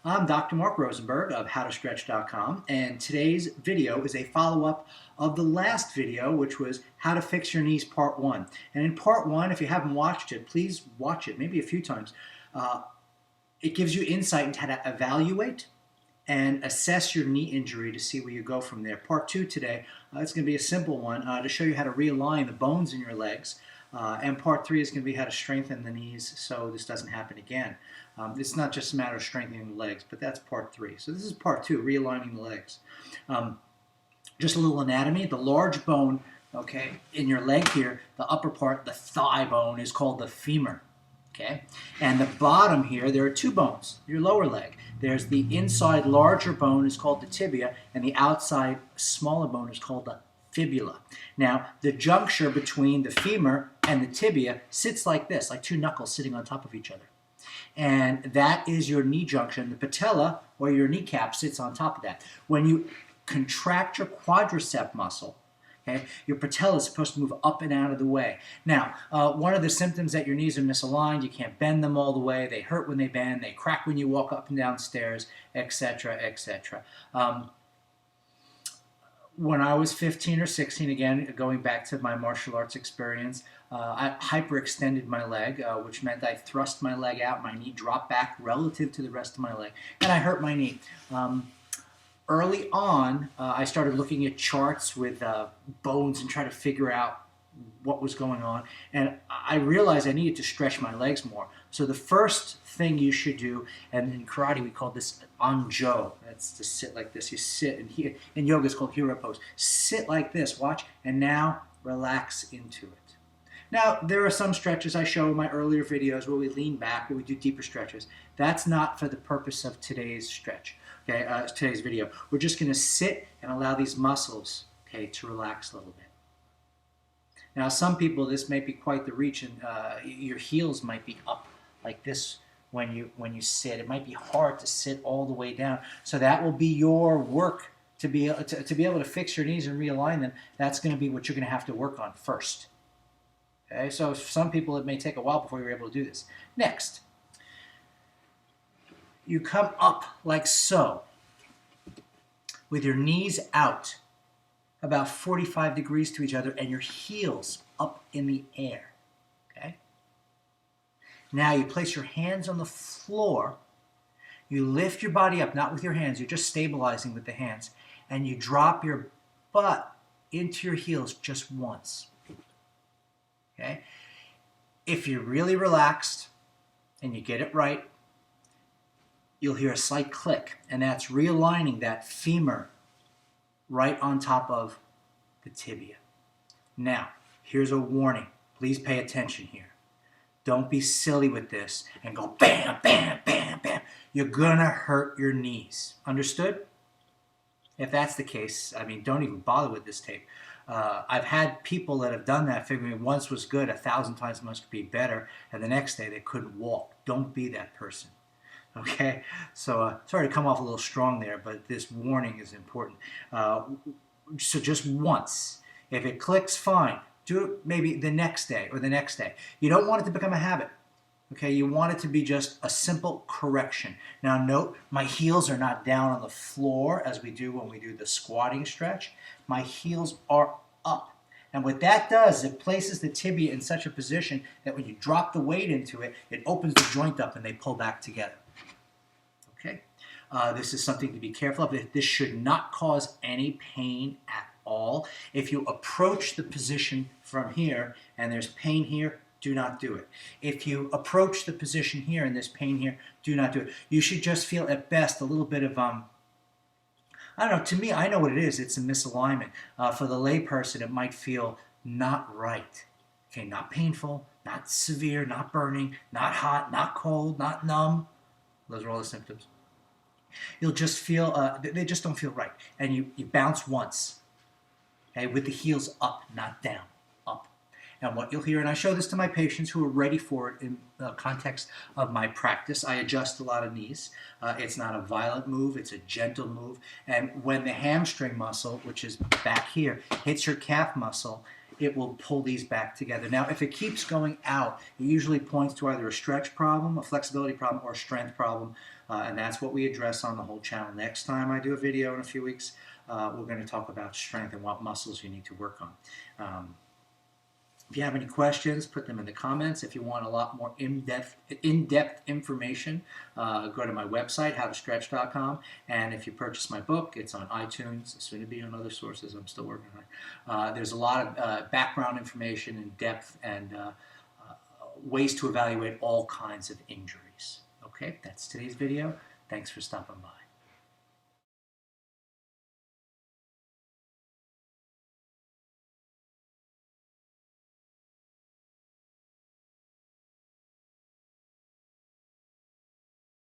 I'm Dr. Mark Rosenberg of howtostretch.com, and today's video is a follow-up of the last video, which was how to fix your knees part 1. And in part 1, if you haven't watched it, please watch it, maybe a few times. It gives you insight into how to evaluate and assess your knee injury to see where you go from there. Part 2 today, it's going to be a simple one to show you how to realign the bones in your legs. And part 3 is going to be how to strengthen the knees so this doesn't happen again. It's not just a matter of strengthening the legs, but that's part 3. So this is part 2, realigning the legs. Just a little anatomy. The large bone, okay, in your leg here, the upper part, the thigh bone, is called the femur. Okay, and the bottom here, there are two bones, your lower leg. There's the inside larger bone is called the tibia, and the outside smaller bone is called the fibula. Now, the juncture between the femur and the tibia sits like this, like two knuckles sitting on top of each other. And that is your knee junction. The patella, or your kneecap, sits on top of that. When you contract your quadricep muscle, okay, your patella is supposed to move up and out of the way. Now, one of the symptoms that your knees are misaligned, you can't bend them all the way, they hurt when they bend, they crack when you walk up and down stairs, etc., etc. When I was 15 or 16, again, going back to my martial arts experience, I hyperextended my leg, which meant I thrust my leg out, my knee dropped back relative to the rest of my leg, and I hurt my knee. Early on, I started looking at charts with bones and trying to figure out what was going on. And I realized I needed to stretch my legs more. So the first thing you should do, and in karate we call this anjo. That's to sit like this. You sit, and here in yoga it's called hero pose. Sit like this, watch, and now relax into it. Now, there are some stretches I show in my earlier videos where we lean back, where we do deeper stretches. That's not for the purpose of today's stretch. Okay, today's video. We're just going to sit and allow these muscles, okay, to relax a little bit. Now, some people, this may be quite the reach, and your heels might be up like this when you sit. It might be hard to sit all the way down. So that will be your work to be able to fix your knees and realign them. That's going to be what you're going to have to work on first. Okay, so for some people, it may take a while before you're able to do this. Next, you come up like so, with your knees out about 45 degrees to each other and your heels up in the air. Okay? Now you place your hands on the floor, you lift your body up, not with your hands, you're just stabilizing with the hands, and you drop your butt into your heels just once. Okay? If you're really relaxed and you get it right, you'll hear a slight click, and that's realigning that femur right on top of the tibia. Now, here's a warning. Please pay attention here. Don't be silly with this and go bam, bam, bam, bam. You're gonna hurt your knees. Understood? If that's the case, I mean, don't even bother with this tape. I've had people that have done that figuring once was good, 1,000 times must be better, and the next day they couldn't walk. Don't be that person. Okay, so sorry to come off a little strong there, but this warning is important. So just once. If it clicks, fine. Do it maybe the next day or the next day. You don't want it to become a habit. Okay, you want it to be just a simple correction. Now note, my heels are not down on the floor as we do when we do the squatting stretch. My heels are up. And what that does, it places the tibia in such a position that when you drop the weight into it, it opens the joint up and they pull back together. Okay, this is something to be careful of. This should not cause any pain at all. If you approach the position from here and there's pain here, do not do it. If you approach the position here and there's pain here, do not do it. You should just feel at best a little bit of, I don't know, to me, I know what it is. It's a misalignment. For the layperson, it might feel not right. Okay, not painful, not severe, not burning, not hot, not cold, not numb. Those are all the symptoms. You'll just feel, they just don't feel right. And you bounce once, okay, with the heels up, not down, up. And what you'll hear, and I show this to my patients who are ready for it in the context of my practice, I adjust a lot of knees. It's not a violent move, it's a gentle move. And when the hamstring muscle, which is back here, hits your calf muscle, it will pull these back together. Now, if it keeps going out, it usually points to either a stretch problem, a flexibility problem, or a strength problem. And that's what we address on the whole channel. Next time I do a video in a few weeks, we're going to talk about strength and what muscles you need to work on. If you have any questions, put them in the comments. If you want a lot more in-depth information, go to my website, howtostretch.com. And if you purchase my book, it's on iTunes, soon to be on other sources. I'm still working on it. There's a lot of background information in depth and ways to evaluate all kinds of injuries. Okay, that's today's video. Thanks for stopping by.